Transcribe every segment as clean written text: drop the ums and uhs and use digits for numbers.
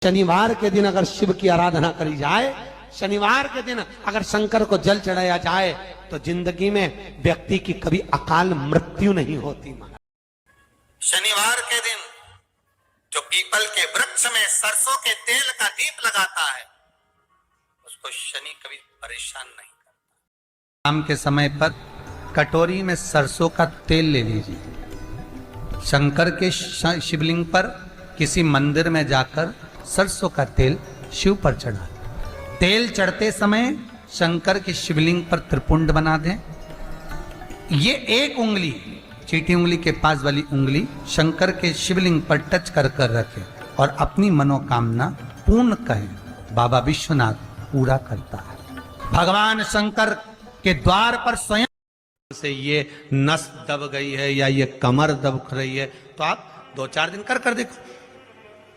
शनिवार के दिन अगर शिव की आराधना करी जाए, शनिवार के दिन अगर शंकर को जल चढ़ाया जाए तो जिंदगी में व्यक्ति की कभी अकाल मृत्यु नहीं होती। शनिवार के दिन जो पीपल के वृक्ष में सरसों के तेल का दीप लगाता है उसको शनि कभी परेशान नहीं करता। शाम के समय पर कटोरी में सरसों का तेल ले लीजिए, शंकर के शिवलिंग पर किसी मंदिर में जाकर सरसों का तेल शिव पर चढ़ा। तेल चढ़ते समय शंकर के शिवलिंग पर त्रिपुंड बना दें। ये एक उंगली, चीटी उंगली के पास वाली उंगली शंकर के शिवलिंग पर टच कर कर रखें और अपनी मनोकामना पूर्ण कहें। बाबा विश्वनाथ पूरा करता है। भगवान शंकर के द्वार पर स्वयं से ये नस दब गई है या ये कमर दब रही है तो आप 2-4 दिन कर देखो।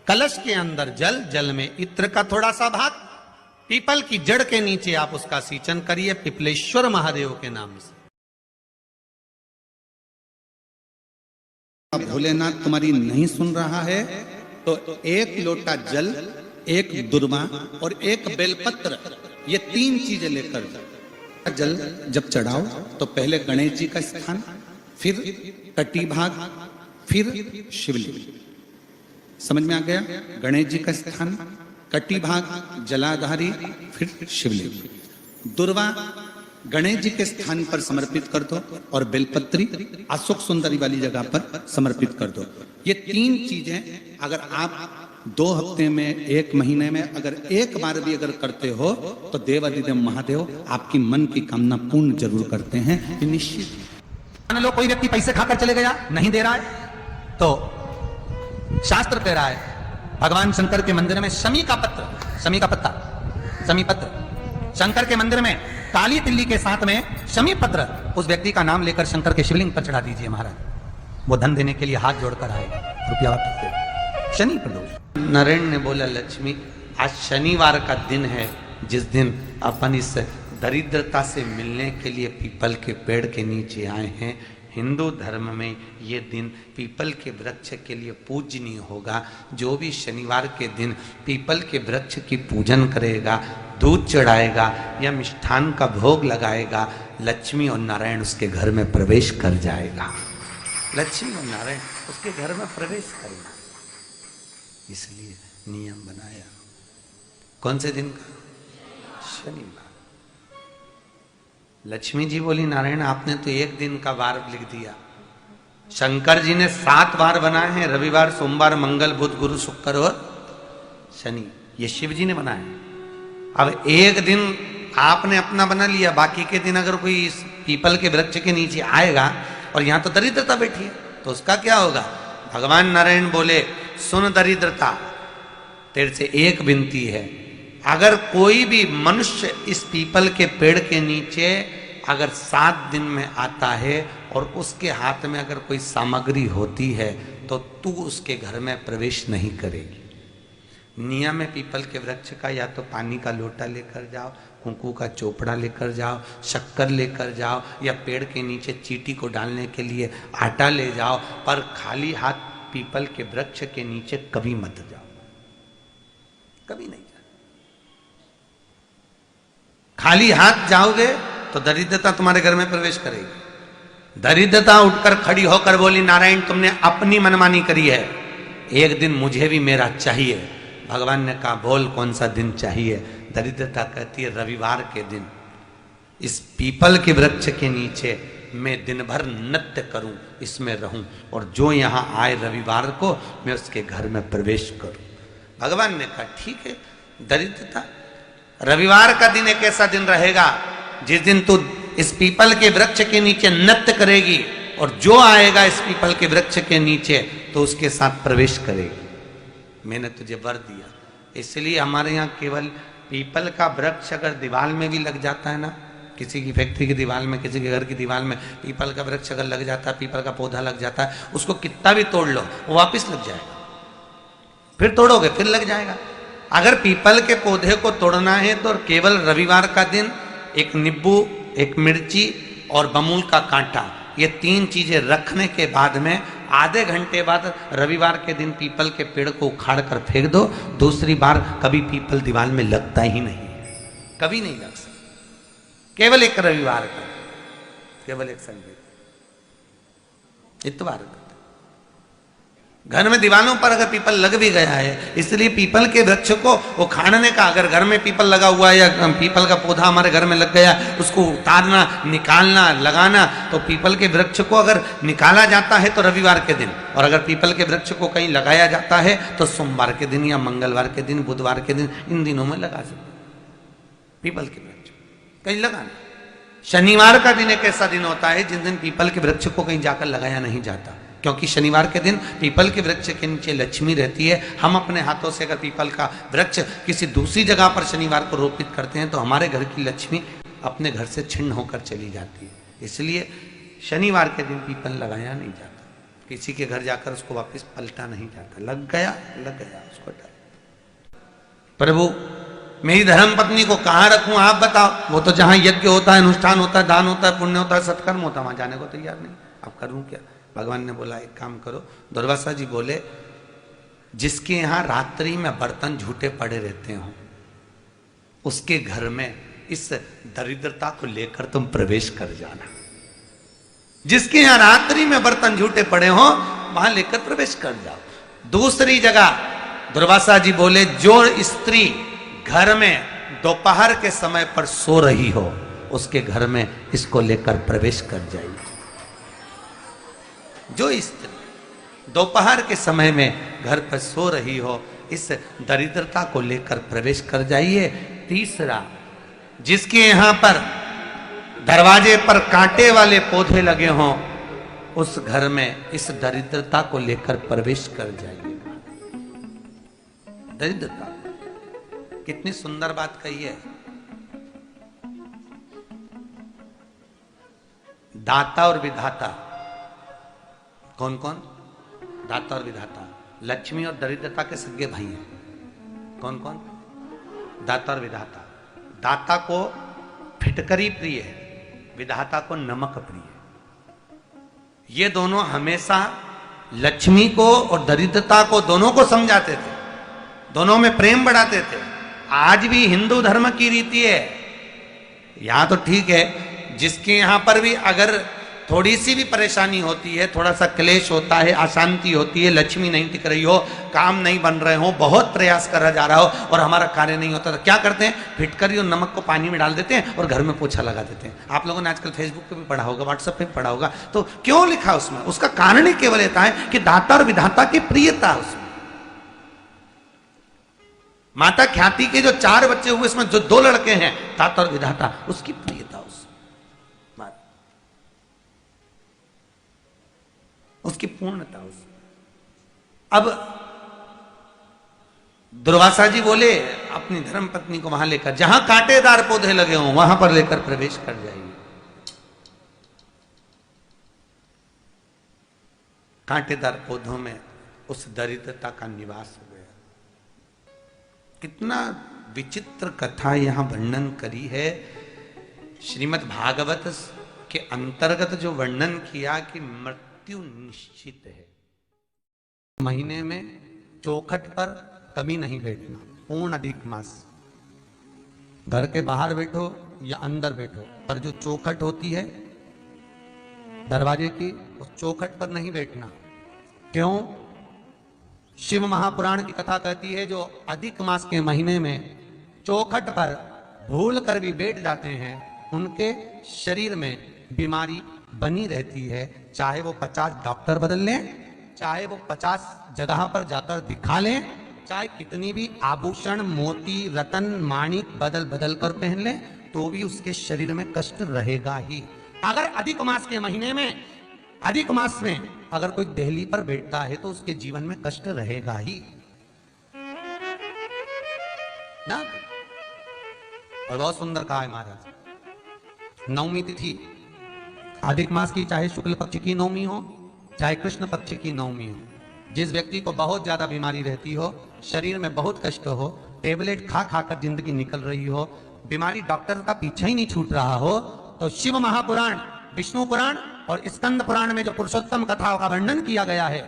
कलश के अंदर जल, जल में इत्र का थोड़ा सा भाग, पीपल की जड़ के नीचे आप उसका सिंचन करिए पिपलेश्वर महादेव के नाम से। भोलेनाथ तुम्हारी नहीं सुन रहा है तो 1 लोटा जल, 1 दुर्वा और 1 बेलपत्र, ये 3 चीजें लेकर जल जब चढ़ाओ तो पहले गणेश जी का स्थान, फिर कटी भाग, फिर शिवलिंग। समझ में आ गया? गणेश जी का स्थान, कटी भाग जलाधारी, फिर शिवलिंग। दुर्वा गणेश जी के स्थान पर समर्पित कर दो और बेलपत्री अशोक सुंदरी वाली जगह पर समर्पित कर दो। ये 3 चीजें अगर आप 2 हफ्ते में, 1 महीने में अगर एक बार भी अगर करते हो तो देवादिदेव महादेव आपकी मन की कामना पूर्ण जरूर करते हैं। ये निश्चित। मान लो कोई व्यक्ति पैसे खाकर चले गया, नहीं दे रहा है, तो शास्त्र कह रहा है भगवान शंकर के मंदिर में शमी का पत्ता, शमी पत्र, शंकर के मंदिर में काली तिल्ली के साथ में शमी पत्र उस व्यक्ति का नाम लेकर शंकर के शिवलिंग पर चढ़ा दीजिए महाराज। वो धन देने के लिए हाथ जोड़कर आएगा। रुपया वापस। शनि प्रदोष। नरेंद्र ने बोला, लक्ष्मी आज शनिवार का दिन है जिस दिन अपन इस दरिद्रता से मिलने के लिए पीपल के पेड़ के नीचे आए हैं। हिंदू धर्म में ये दिन पीपल के वृक्ष के लिए पूजनीय होगा। जो भी शनिवार के दिन पीपल के वृक्ष की पूजन करेगा, दूध चढ़ाएगा या मिष्ठान का भोग लगाएगा, लक्ष्मी और नारायण उसके घर में प्रवेश कर जाएगा। लक्ष्मी और नारायण उसके घर में प्रवेश करेगा। इसलिए नियम बनाया। कौन से दिन का? शनिवार। लक्ष्मी जी बोली, नारायण आपने तो 1 दिन का वार लिख दिया। शंकर जी ने 7 वार बनाए हैं, रविवार, सोमवार, मंगल, बुध, गुरु, शुक्र और शनि। ये शिव जी ने बनाया। अब 1 दिन आपने अपना बना लिया, बाकी के दिन अगर कोई इस पीपल के वृक्ष के नीचे आएगा और यहां तो दरिद्रता बैठी है तो उसका क्या होगा? भगवान नारायण बोले, सुन दरिद्रता, तेरे से एक विनती है, अगर कोई भी मनुष्य इस पीपल के पेड़ के नीचे अगर 7 दिन में आता है और उसके हाथ में अगर कोई सामग्री होती है तो तू उसके घर में प्रवेश नहीं करेगी। नियम है पीपल के वृक्ष का, या तो पानी का लोटा लेकर जाओ, कुंकू का चोपड़ा लेकर जाओ, शक्कर लेकर जाओ, या पेड़ के नीचे चींटी को डालने के लिए आटा ले जाओ, पर खाली हाथ पीपल के वृक्ष के नीचे कभी मत जाओ, कभी नहीं। खाली हाथ जाओगे तो दरिद्रता तुम्हारे घर में प्रवेश करेगी। दरिद्रता उठकर खड़ी होकर बोली, नारायण तुमने अपनी मनमानी करी है, एक दिन मुझे भी मेरा चाहिए। भगवान ने कहा, बोल कौन सा दिन चाहिए? दरिद्रता कहती है, रविवार के दिन इस पीपल के वृक्ष के नीचे मैं दिन भर नृत्य करूं, इसमें रहूं, और जो यहां आए रविवार को मैं उसके घर में प्रवेश करूं। भगवान ने कहा, ठीक है। दरिद्रता, रविवार का दिन एक ऐसा दिन रहेगा जिस दिन तू इस पीपल के वृक्ष के नीचे नृत्य करेगी और जो आएगा इस पीपल के वृक्ष के नीचे तो उसके साथ प्रवेश करेगी। मैंने तुझे वर दिया। इसलिए हमारे यहाँ केवल पीपल का वृक्ष अगर दीवार में भी लग जाता है ना, किसी की फैक्ट्री की दीवार में, किसी के घर की दीवार में पीपल का वृक्ष अगर लग जाता है, पीपल का पौधा लग जाता है, उसको कितना भी तोड़ लो वो वापिस लग जाएगा। फिर तोड़ोगे फिर लग जाएगा। अगर पीपल के पौधे को तोड़ना है तो केवल रविवार का दिन एक नींबू, एक मिर्ची और बमूल का कांटा, ये 3 चीजें रखने के बाद में आधे घंटे बाद रविवार के दिन पीपल के पेड़ को उखाड़ कर फेंक दो, दूसरी बार कभी पीपल दीवार में लगता ही नहीं, कभी नहीं लग सकता। केवल एक रविवार का, केवल एक संडे, इतवार का। घर में दीवानों पर अगर पीपल लग भी गया है, इसलिए पीपल के वृक्ष को उखाड़ने का, अगर घर में पीपल लगा हुआ है या पीपल का पौधा हमारे घर में लग गया, उसको उतारना, निकालना, लगाना, तो पीपल के वृक्ष को अगर निकाला जाता है तो रविवार के दिन, और अगर पीपल के वृक्ष को कहीं लगाया जाता है तो सोमवार के दिन या मंगलवार के दिन, बुधवार के दिन, इन दिनों में लगा सकते पीपल के वृक्ष कहीं लगाना। शनिवार का दिन एक ऐसा दिन होता है जिस दिन पीपल के वृक्ष को कहीं जाकर लगाया नहीं जाता, क्योंकि शनिवार के दिन पीपल के वृक्ष के नीचे लक्ष्मी रहती है। हम अपने हाथों से अगर पीपल का वृक्ष किसी दूसरी जगह पर शनिवार को रोपित करते हैं तो हमारे घर की लक्ष्मी अपने घर से छिन्न होकर चली जाती है। इसलिए शनिवार के दिन पीपल लगाया नहीं जाता, किसी के घर जाकर उसको वापस पलटा नहीं जाता। लग गया उसको डाल। प्रभु मेरी धर्म पत्नी को कहाँ रखूं आप बताओ? वो तो जहां यज्ञ होता है, अनुष्ठान होता है, दान होता है, पुण्य होता है, सत्कर्म होता है, वहां जाने को तैयार नहीं। अब करूं क्या? भगवान ने बोला एक काम करो। दुर्वासा जी बोले जिसके यहां रात्रि में बर्तन झूठे पड़े रहते हो उसके घर में इस दरिद्रता को लेकर तुम प्रवेश कर जाना। जिसके यहां रात्रि में बर्तन झूठे पड़े हो वहां लेकर प्रवेश कर जाओ। दूसरी जगह दुर्वासा जी बोले जो स्त्री घर में दोपहर के समय पर सो रही हो उसके घर में इसको लेकर प्रवेश कर जाइए। जो स्त्री दोपहर के समय में घर पर सो रही हो इस दरिद्रता को लेकर प्रवेश कर जाइए। तीसरा, जिसके यहां पर दरवाजे पर कांटे वाले पौधे लगे हों उस घर में इस दरिद्रता को लेकर प्रवेश कर जाइए। दरिद्रता, कितनी सुंदर बात कही है। दाता और विधाता कौन कौन? दाता और विधाता। लक्ष्मी और दरिद्रता के सगे भाई हैं। कौन कौन? दाता और विधाता। दाता को फिटकरी प्रिय है, विधाता को नमक प्रिय है। ये दोनों हमेशा लक्ष्मी को और दरिद्रता को दोनों को समझाते थे, दोनों में प्रेम बढ़ाते थे। आज भी हिंदू धर्म की रीति है। यहां तो ठीक है, जिसके यहां पर भी अगर थोड़ी सी भी परेशानी होती है, थोड़ा सा क्लेश होता है, अशांति होती है, लक्ष्मी नहीं टिक रही हो, काम नहीं बन रहे हो, बहुत प्रयास करा जा रहा हो और हमारा कार्य नहीं होता, तो क्या करते हैं? फिटकरी और नमक को पानी में डाल देते हैं और घर में पोछा लगा देते हैं। आप लोगों ने आजकल फेसबुक पे भी पढ़ा होगा, व्हाट्सएप पे भी पढ़ा होगा। तो क्यों लिखा उसमें? उसका कारण ही केवल ये है कि दाता और विधाता की प्रियता उसमें। माता ख्याति के जो 4 बच्चे हुए इसमें जो 2 लड़के हैं दाता और विधाता, उसकी प्रियता उसकी पूर्णता उस। अब दुर्वासा जी बोले अपनी धर्म पत्नी को वहां लेकर, जहां कांटेदार पौधे लगे हों वहां पर लेकर प्रवेश कर जाइए। कांटेदार पौधों में उस दरिद्रता का निवास हो गया। कितना विचित्र कथा यहां वर्णन करी है। श्रीमद् भागवत के अंतर्गत जो वर्णन किया कि मृत्यु निश्चित है। महीने में चौखट पर कभी नहीं बैठना, पूर्ण अधिक मास। घर के बाहर बैठो या अंदर बैठो, पर जो चौखट होती है दरवाजे की, उस चौखट पर नहीं बैठना। क्यों? शिव महापुराण की कथा कहती है जो अधिक मास के महीने में चौखट पर भूल कर भी बैठ जाते हैं उनके शरीर में बीमारी बनी रहती है। चाहे वो 50 डॉक्टर बदल लें, चाहे वो 50 जगह पर जाकर दिखा लें, चाहे कितनी भी आभूषण, मोती, रतन, माणिक बदल बदल कर पहन लें, तो भी उसके शरीर में कष्ट रहेगा ही। अगर अधिक मास के महीने में, अधिक मास में अगर कोई देहली पर बैठता है तो उसके जीवन में कष्ट रहेगा ही ना। और बहुत सुंदर कहा है महाराज। नवमी तिथि अधिक मास की, चाहे शुक्ल पक्ष की नवमी हो चाहे कृष्ण पक्ष की नवमी हो, जिस व्यक्ति को बहुत ज्यादा बीमारी रहती हो, शरीर में बहुत कष्ट हो, टेबलेट खा खा कर जिंदगी निकल रही हो, बीमारी डॉक्टर का पीछा ही नहीं छूट रहा हो, तो शिव महापुराण, विष्णु पुराण और स्कंद पुराण में जो पुरुषोत्तम कथाओं का वर्णन किया गया है,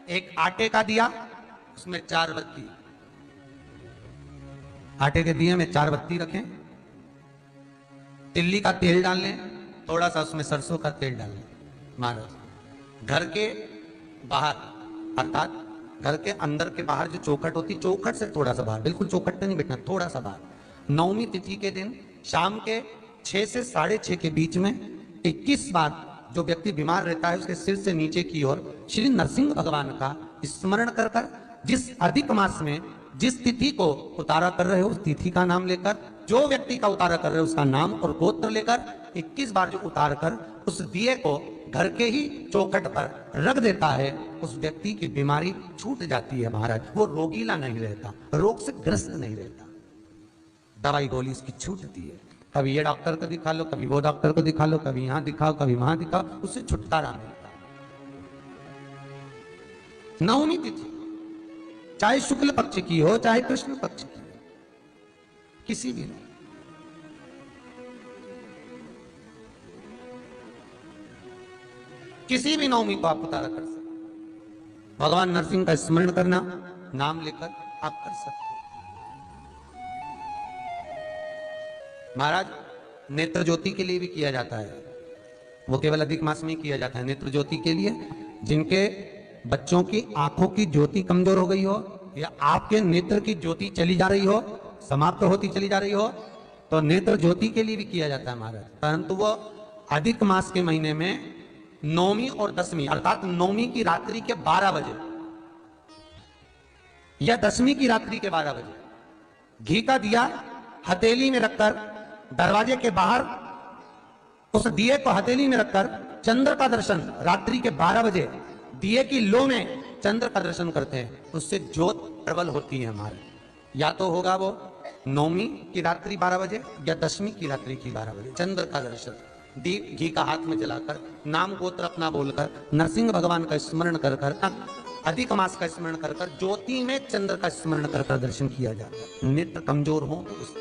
एक आटे का दिया, उसमें 4 बत्ती, आटे के दिए में 4 बत्ती रखें, तिल्ली का तेल डाल लें, थोड़ा सा उसमें सरसों का तेल डाल लें। महाराज घर के बाहर, अर्थात घर के अंदर के बाहर जो चौखट होती, चौखट से थोड़ा सा बाहर, बिल्कुल चौखट पे नहीं बैठना, थोड़ा सा बाहर, नवमी तिथि के दिन शाम के 6 से 6:30 के बीच में 21 बार जो व्यक्ति बीमार रहता है उसके सिर से नीचे की ओर श्री नरसिंह भगवान का स्मरण कर कर, जिस अधिक मास में जिस तिथि को उतारा कर रहे हो उस तिथि का नाम लेकर, जो व्यक्ति का उतारा कर रहे हो उसका नाम और गोत्र लेकर 21 बार जो उतार कर उस दिए को घर के ही चौखट पर रख देता है, उस व्यक्ति की बीमारी छूट जाती है महाराज। वो रोगीला नहीं रहता, रोग से ग्रस्त नहीं रहता, दवाई गोली उसकी छूटती है। कभी ये डॉक्टर को दिखा लो, कभी वो डॉक्टर को दिखा लो, कभी यहां दिखाओ, कभी वहां दिखाओ, उससे छुटकारा मिलता है। नवमी तिथि चाहे शुक्ल पक्ष की हो चाहे कृष्ण पक्ष की हो, किसी भी नहीं, किसी भी नवमी को आप उतारा कर सकते। भगवान नरसिंह का स्मरण करना, नाम लेकर आप कर सकते। महाराज नेत्र ज्योति के लिए भी किया जाता है, वो केवल अधिक मास में ही किया जाता है। नेत्र ज्योति के लिए जिनके बच्चों की आंखों की ज्योति कमजोर हो गई हो या आपके नेत्र की ज्योति चली जा रही हो, समाप्त होती चली जा रही हो, तो नेत्र ज्योति के लिए भी किया जाता है महाराज। परंतु वो अधिक मास के महीने में नौवीं और 10वीं, अर्थात नौवीं की रात्रि के 12 बजे या 10वीं की रात्रि के 12 बजे घी का दिया हथेली में रखकर दरवाजे के बाहर उस दिए को हथेली में रखकर चंद्र का दर्शन रात्रि के 12 बजे दिए की लो में चंद्र का दर्शन करते हैं, उससे ज्योत प्रबल होती है हमारे। या तो होगा वो नौवीं की रात्रि 12 बजे या 10वीं की रात्रि की 12 बजे चंद्र का दर्शन, दीप घी का हाथ में जलाकर, नाम गोत्र अपना बोलकर, नरसिंह भगवान का स्मरण कर कर, अधिक मास का स्मरण कर कर, ज्योति में चंद्र का स्मरण कर कर दर्शन किया जाता है। नेत्र कमजोर हो तो उसके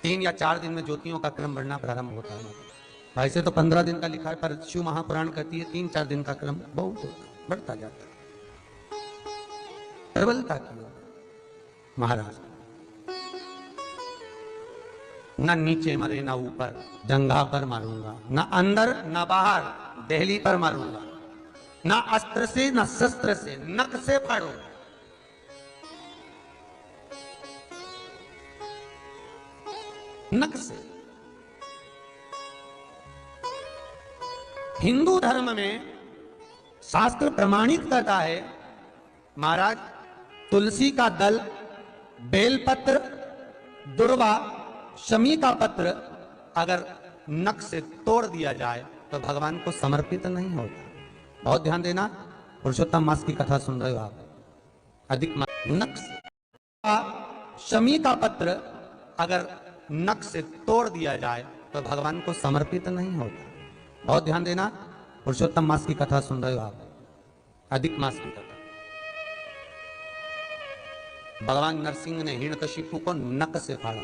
3 या 4 दिन में ज्योतियों का क्रम बढ़ना प्रारंभ होता है। वैसे तो 15 दिन का लिखा है, पर शिव महापुराण कहती है 3-4 दिन का क्रम बहुत होता है, बढ़ता जाता है। प्रबलता की ओर महाराज न नीचे मरे न ऊपर, जंघा पर मारूंगा, न अंदर न बाहर, दहली पर मारूंगा, न अस्त्र से न शस्त्र से, नख से फाड़ूंगा। नख से। हिंदू धर्म में शास्त्र प्रमाणित करता है महाराज, तुलसी का दल, बेलपत्र, दुर्वा, शमी का पत्र अगर नख से तोड़ दिया जाए तो भगवान को समर्पित नहीं होता। बहुत ध्यान देना, पुरुषोत्तम मास की कथा सुन रहे हो आप, अधिक मास। नख से शमी का पत्र अगर नख से तोड़ दिया जाए तो भगवान को समर्पित नहीं होता। बहुत ध्यान देना, पुरुषोत्तम मास की कथा सुन रहे हो आप, अधिक मास की कथा। भगवान नरसिंह ने हिरण्यकशिपु को नख से फाड़ा,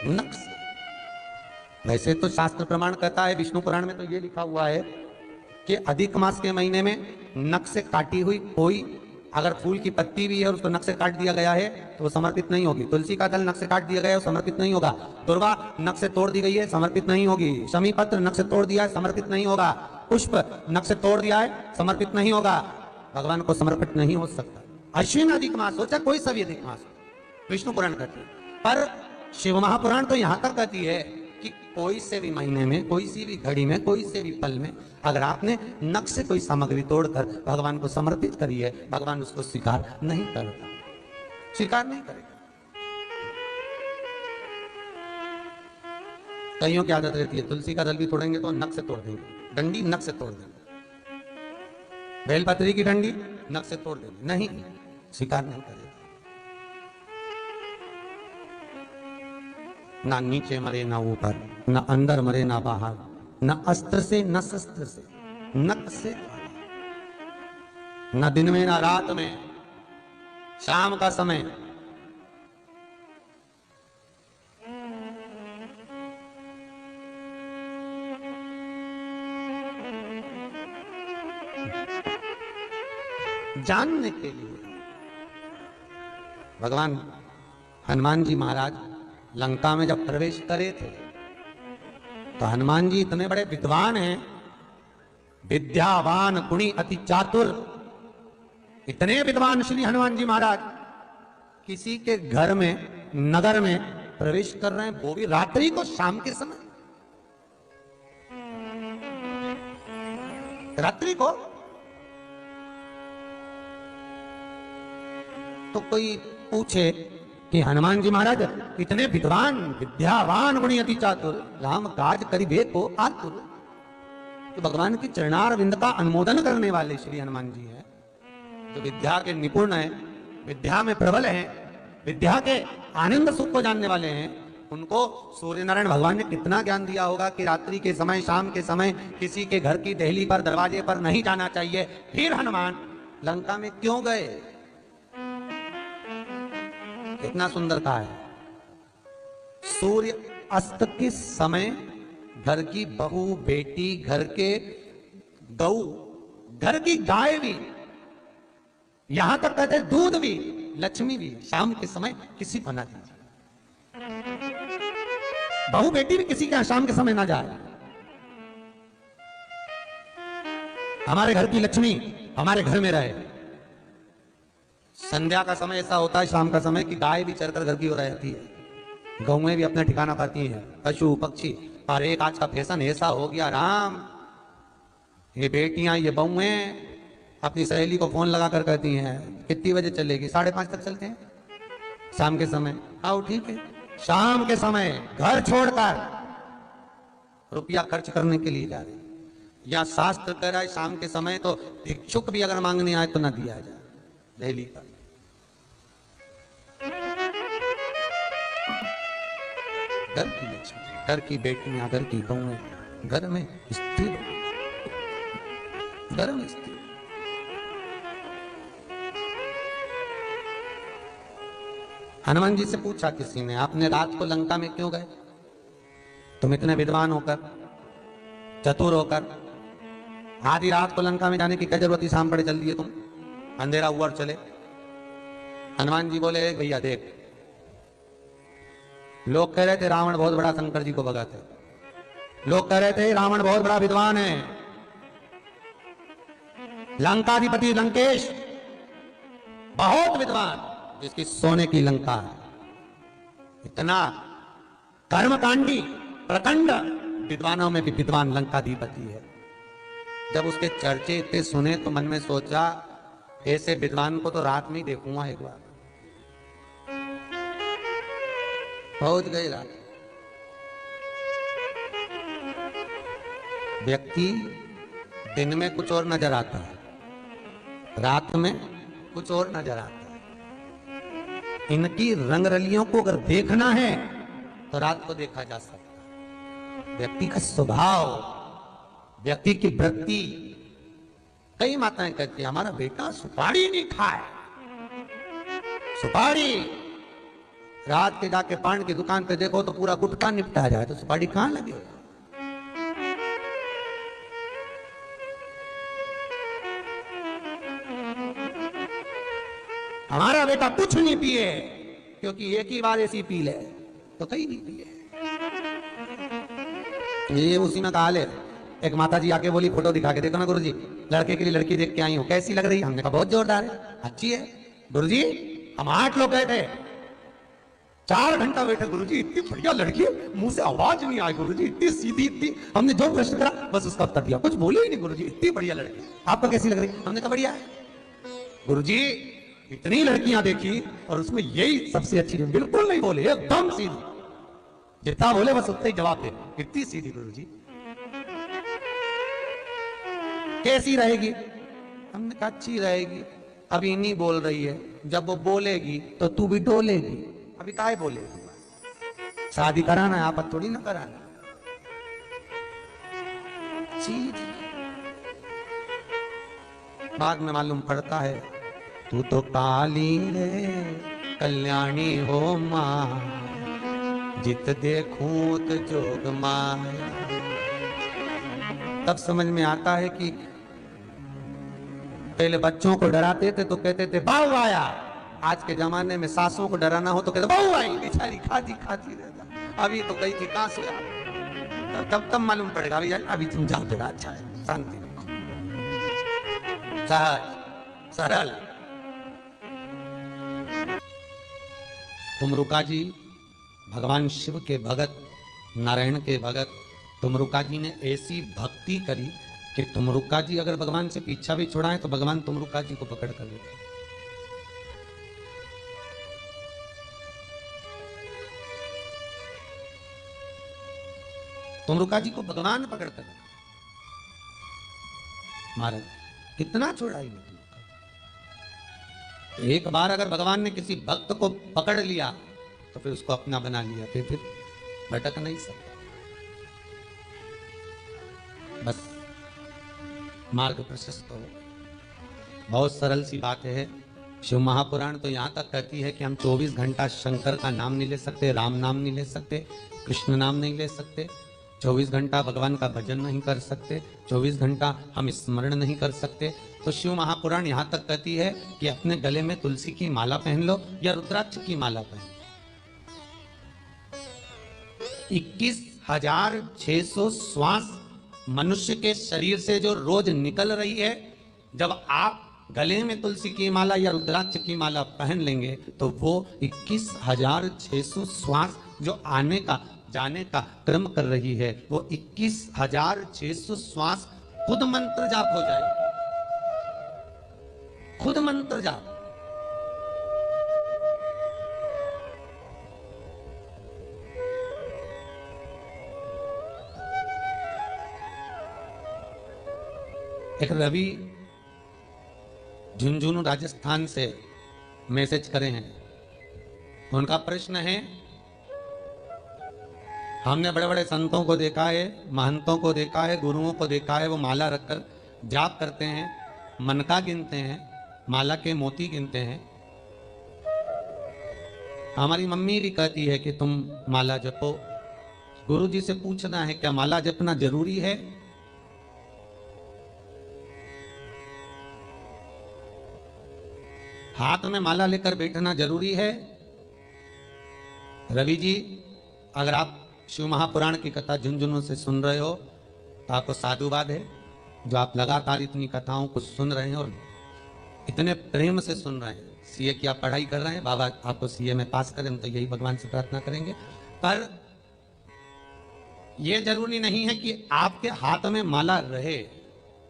नख से। वैसे तो शास्त्र प्रमाण कहता है, विष्णु पुराण में तो ये लिखा हुआ है कि अधिक मास के महीने में नख से काटी हुई कोई अगर फूल की पत्ती भी है और उसको नख से काट दिया गया है तो वो समर्पित नहीं होगी। तुलसी का दल नख से काट दिया गया है, वो समर्पित नहीं होगा। दुर्वा नख से तोड़ दी गई है, समर्पित नहीं होगी। शमी पत्र नख से तोड़ दिया है, समर्पित नहीं होगा। पुष्प नख से तोड़ दिया है, समर्पित नहीं होगा। भगवान को समर्पित नहीं हो सकता। अश्विन अधिक मास हो चाहे कोई सा भी अधिक मास हो, विष्णु पुराण कहती है। पर शिव महापुराण तो यहां तक कहती है कि कोई से भी महीने में, कोई सी भी घड़ी में, कोई से भी पल में अगर आपने नख से कोई सामग्री तोड़कर भगवान को समर्पित करी है, भगवान उसको स्वीकार नहीं करता, स्वीकार नहीं करेगा। कईयों की आदत रहती है, तुलसी का दल भी तोड़ेंगे तो नख से तोड़ देंगे, डंडी नख से तोड़ देंगे, बेलपत्री की डंडी नख से तोड़ देंगे, नहीं, स्वीकार नहीं करेगा। ना नीचे मरे ना ऊपर, ना अंदर मरे ना बाहर, न अस्त्र से न शस्त्र से, नख से, न दिन में ना रात में, शाम का समय, जानने के लिए। भगवान हनुमान जी महाराज लंका में जब प्रवेश करे थे तो हनुमान जी इतने बड़े विद्वान हैं, विद्यावान गुणी अति चातुर, इतने विद्वान श्री हनुमान जी महाराज किसी के घर में नगर में प्रवेश कर रहे हैं, वो भी रात्रि को, शाम के समय, रात्रि को। तो कोई पूछे कि हनुमान जी महाराज इतने विद्वान विद्यावान गुणी अति चातुर, राम काज करिबे को आतुर। तो भगवान की चरणार विंद का अनुमोदन करने वाले श्री हनुमान जी हैं, जो विद्या के निपुण हैं, विद्या में प्रबल हैं, विद्या के आनंद सुख को जानने वाले हैं। उनको सूर्य नारायण भगवान ने कितना ज्ञान दिया होगा कि रात्रि के समय, शाम के समय किसी के घर की देहली पर, दरवाजे पर नहीं जाना चाहिए। फिर हनुमान लंका में क्यों गए? कितना सुंदर कहा है। सूर्य अस्त के समय घर की बहू, बेटी, घर के गऊ, घर की गाय भी, यहां तक कहते दूध भी, लक्ष्मी भी शाम के समय किसी को ना दीजिए। बहू बेटी भी किसी के शाम के समय ना जाए। हमारे घर की लक्ष्मी हमारे घर में रहे। संध्या का समय ऐसा होता है, शाम का समय, कि गाय भी चरकर घर की हो रहती है, गौएं भी अपना ठिकाना पाती हैं, पशु पक्षी। और एक आज का फैशन ऐसा हो गया राम, ये बेटियां, ये बहुएं अपनी सहेली को फोन लगा कर कहती हैं कितनी बजे चलेगी? 5:30 तक चलते हैं शाम के समय। आओ ठीक है, शाम के समय घर छोड़कर रुपया खर्च करने के लिए जा रहे। या शास्त्र कह रहा है शाम के समय तो भिक्षुक भी अगर मांगने आए तो ना दिया जाए। दिल्ली का घर की लक्ष्मी, घर की बेटियां, घर की बहुएं, घर में स्थिर, घर में स्थिर। हनुमान जी से पूछा किसी ने, आपने रात को लंका में क्यों गए? तुम इतने विद्वान होकर, चतुर होकर, आधी रात को लंका में जाने की क्या जरूरत थी? शाम पड़े चल दिए तुम, अंधेरा हुआ और चले। हनुमान जी बोले भैया देख, लोग कह रहे थे रावण बहुत बड़ा शंकर जी को भगाते, लोग कह रहे थे रावण बहुत बड़ा विद्वान है, लंकाधिपति लंकेश बहुत विद्वान, जिसकी सोने की लंका है, इतना कर्मकांडी प्रचंड विद्वानों में भी विद्वान लंकाधिपति है। जब उसके चर्चे इतने सुने तो मन में सोचा ऐसे विद्वान को तो रात में ही देखूंगा एक बार। पहुंच गए रात। व्यक्ति दिन में कुछ और नजर आता है, रात में कुछ और नजर आता है। इनकी रंगरलियों को अगर देखना है तो रात को देखा जा सकता है। व्यक्ति का स्वभाव, व्यक्ति की वृत्ति। कई माताएं कहती हैं हमारा बेटा सुपारी नहीं खाए, सुपारी। रात के जाके पान की दुकान पे देखो तो पूरा गुटखा निपटा जाए, तो सुपारी कहां लगे? हमारा बेटा कुछ नहीं पिए, क्योंकि एक ही बार ऐसी पी ले तो कहीं नहीं पिए। ये उसी में कहा ले। एक माता जी आके बोली फोटो दिखा के देखो ना गुरुजी, लड़के के लिए लड़की देख के आई हूं, कैसी लग रही है? हमने कहा बहुत जोरदार है, अच्छी है। गुरुजी हम 8 लोग गए थे, 4 घंटा बैठे। गुरुजी इतनी बढ़िया लड़की, मुंह से आवाज नहीं आई गुरुजी, इतनी सीधी, इतनी। हमने जो प्रश्न करा बस उसका उत्तर दिया, कुछ बोले ही नहीं। गुरुजी इतनी बढ़िया लड़की, आपको कैसी लग रही? हमने कहा बढ़िया है। गुरुजी इतनी लड़कियां देखी और उसमें यही सबसे अच्छी है। बिल्कुल नहीं बोले, एकदम सीधी, जितना बोले बस उतना ही जवाब दे, इतनी सीधी। गुरुजी कैसी रहेगी? हमने कहा अच्छी रहेगी। अभी नहीं बोल रही है, जब वो बोलेगी तो तू भी डोलेगी। अभी काहे बोलेगी? शादी कराना है, आप थोड़ी ना कराना। बाद में मालूम पड़ता है तू तो काली रे कल्याणी हो मां, जित देखूं तो जोग माया। तब समझ में आता है कि पहले बच्चों को डराते थे तो कहते थे बहू आया। आज के जमाने में सासों को डराना हो तो कहते बहू आई, बेचारी खाती खाती रह जा। अभी तो गई थी कहां से आ, तब मालूम पड़ेगा। अभी तुम जाओ बेटा, अच्छा है, शांति रखो, सहज सरल। तुमरुका जी भगवान शिव के भगत, नारायण के भगत, तुमरुका जी ने ऐसी भक्ति करी कि तुमरुका जी अगर भगवान से पीछा भी छुड़ाए तो भगवान तुमरुका जी को पकड़ कर लेते। तुमरुका जी को भगवान पकड़ कर महाराज कितना छुड़ाई नहीं। एक बार अगर भगवान ने किसी भक्त को पकड़ लिया तो फिर उसको अपना बना लिया, फिर भटक नहीं सकता। बस मार्ग प्रशस्त हो। बहुत सरल सी बात है। शिव महापुराण तो यहां तक कहती है कि हम 24 घंटा शंकर का नाम नहीं ले सकते, राम नाम नहीं ले सकते, कृष्ण नाम नहीं ले सकते, 24 घंटा भगवान का भजन नहीं कर सकते, 24 घंटा हम स्मरण नहीं कर सकते। तो शिव महापुराण यहां तक कहती है कि अपने गले में तुलसी की माला पहन लो या रुद्राक्ष की माला पहन लो। 21,600 श्वास मनुष्य के शरीर से जो रोज निकल रही है, जब आप गले में तुलसी की माला या रुद्राक्ष की माला पहन लेंगे तो वो 21,600 श्वास जो आने का जाने का क्रम कर रही है, वो 21,600 श्वास खुद मंत्र जाप हो जाए, खुद मंत्र जाप। एक रवि झुंझुनू राजस्थान से मैसेज करे हैं। उनका प्रश्न है, हमने बड़े बड़े संतों को देखा है, महंतों को देखा है, गुरुओं को देखा है, वो माला रखकर जाप करते हैं, मनका गिनते हैं, माला के मोती गिनते हैं। हमारी मम्मी भी कहती है कि तुम माला जपो। गुरु जी से पूछना है क्या माला जपना जरूरी है? हाथ में माला लेकर बैठना जरूरी है? रवि जी, अगर आप शिव महापुराण की कथा झुंझुनू से सुन रहे हो तो आपको साधुवाद है, जो आप लगातार इतनी कथाओं को सुन रहे हैं और इतने प्रेम से सुन रहे हैं। सीए की आप पढ़ाई कर रहे हैं, बाबा आपको सीए में पास करें, तो यही भगवान से प्रार्थना करेंगे। पर यह जरूरी नहीं है कि आपके हाथ में माला रहे।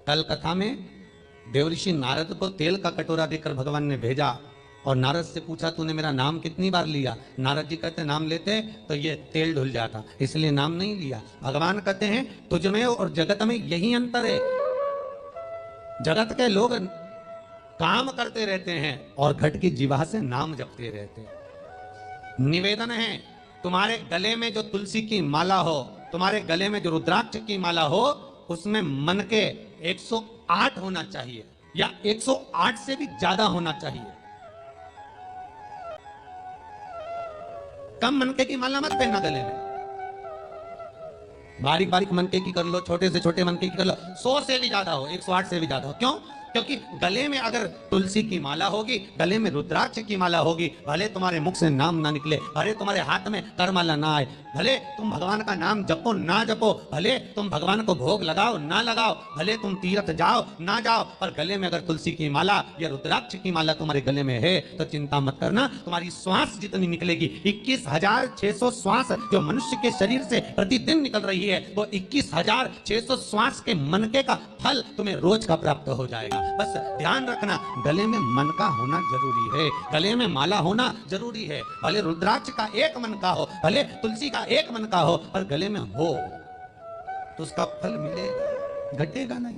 कल कथा में देवऋषि नारद को तेल का कटोरा देकर भगवान ने भेजा और नारद से पूछा, तूने मेरा नाम कितनी बार लिया? नारद जी कहते, नाम लेते तो ये तेल ढुल जाता, इसलिए नाम नहीं लिया। भगवान कहते हैं, तुझ में और जगत में यही अंतर है। जगत के लोग काम करते रहते हैं और घट की जीवा से नाम जपते रहते हैं। निवेदन है, तुम्हारे गले में जो तुलसी की माला हो, तुम्हारे गले में जो रुद्राक्ष की माला हो, उसमें मन के 108 होना चाहिए या 108 से भी ज्यादा होना चाहिए। कम मनके की माला मत पहनना गले में। बारीक बारीक मनके की कर लो, छोटे से छोटे मनके की कर लो, 100 से भी ज्यादा हो, 108 से भी ज्यादा हो। क्यों? क्योंकि गले में अगर तुलसी की माला होगी, गले में रुद्राक्ष की माला होगी, भले तुम्हारे मुख से नाम ना निकले, भले तुम्हारे हाथ में करमाला ना आए, भले तुम भगवान का नाम जपो ना जपो, भले तुम भगवान को भोग लगाओ ना लगाओ, भले तुम तीर्थ जाओ ना जाओ, पर गले में अगर तुलसी की माला या रुद्राक्ष की माला तुम्हारे गले में है तो चिंता मत करना, तुम्हारी श्वास जितनी निकलेगी, 21,600 श्वास जो मनुष्य के शरीर से प्रतिदिन निकल रही है, वो 21,600 श्वास के मनके का फल तुम्हें रोज का प्राप्त हो जाएगा। बस ध्यान रखना, गले में मन का होना जरूरी है, गले में माला होना जरूरी है। भले रुद्राक्ष का एक मन का हो, भले तुलसी का एक मन का हो, पर गले में हो तो उसका फल मिलेगा, घटेगा नहीं।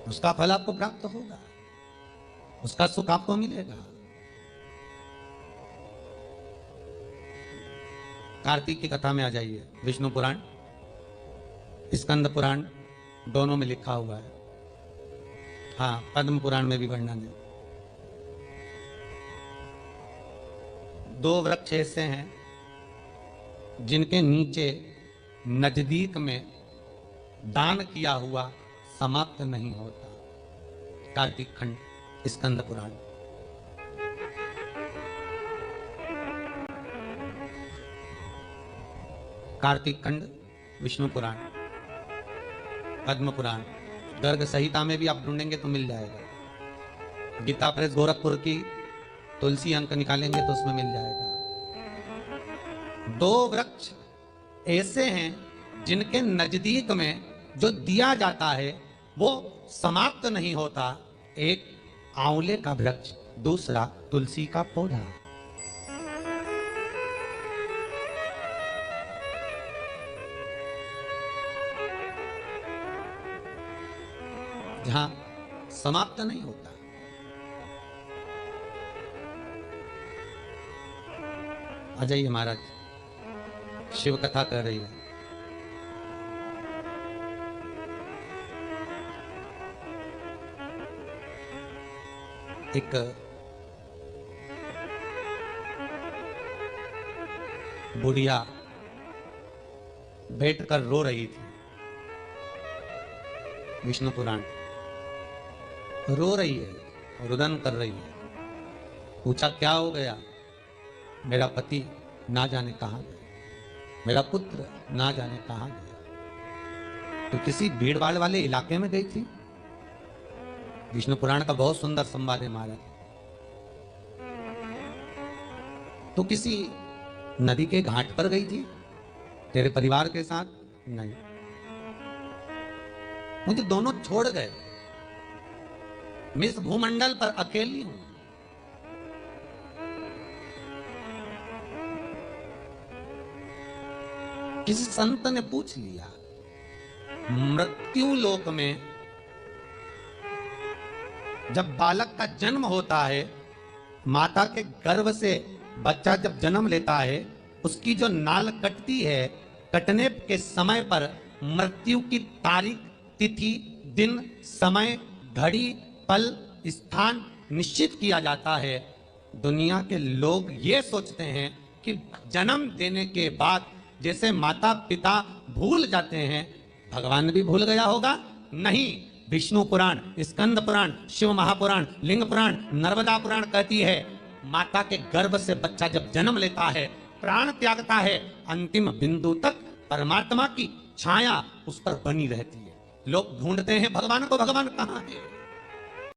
उसका फल आपको प्राप्त होगा, उसका सुख आपको मिलेगा। कार्तिक की कथा में आ जाइए। विष्णु पुराण, स्कंद पुराण दोनों में लिखा हुआ है। हाँ, पद्म पुराण में भी वर्णन है। 2 वृक्ष ऐसे हैं जिनके नीचे नजदीक में दान किया हुआ समाप्त नहीं होता। कार्तिक खंड स्कंद पुराण। कार्तिक खंड विष्णु पुराण, पद्म पुराण, गर्ग संहिता में भी आप ढूंढेंगे तो मिल जाएगा। गीता प्रेस गोरखपुर की तुलसी अंक निकालेंगे तो उसमें मिल जाएगा। 2 वृक्ष ऐसे हैं जिनके नजदीक में जो दिया जाता है वो समाप्त नहीं होता। एक आंवले का वृक्ष, दूसरा तुलसी का पौधा। जहां समाप्त नहीं होता। आ जाइए महाराज, शिव कथा कर रही है। एक बुढ़िया बैठकर रो रही थी। विष्णु पुराण। रो रही है, रुदन कर रही है। पूछा क्या हो गया? मेरा पति ना जाने कहां गया, मेरा पुत्र ना जाने कहां गया। तो किसी भीड़ भाड़ वाले इलाके में गई थी। विष्णु पुराण का बहुत सुंदर संवाद है महाराज। तो किसी नदी के घाट पर गई थी तेरे परिवार के साथ? नहीं, मुझे दोनों छोड़ गए। मैं इस भूमंडल पर अकेली हूं। किसी संत ने पूछ लिया, मृत्यु लोक में जब बालक का जन्म होता है, माता के गर्भ से बच्चा जब जन्म लेता है, उसकी जो नाल कटती है, कटने के समय पर मृत्यु की तारीख, तिथि, दिन, समय, घड़ी, पल, स्थान निश्चित किया जाता है। दुनिया के लोग ये सोचते हैं कि जन्म देने के बाद जैसे माता पिता भूल जाते हैं, भगवान भी भूल गया होगा? नहीं। विष्णु पुराण, स्कंद पुराण, शिव महापुराण, लिंग पुराण, नर्मदा पुराण कहती है माता के गर्भ से बच्चा जब जन्म लेता है, प्राण त्यागता है, अंतिम बिंदु तक परमात्मा की छाया उस पर बनी रहती है। लोग ढूंढते हैं भगवान को, भगवान कहां है?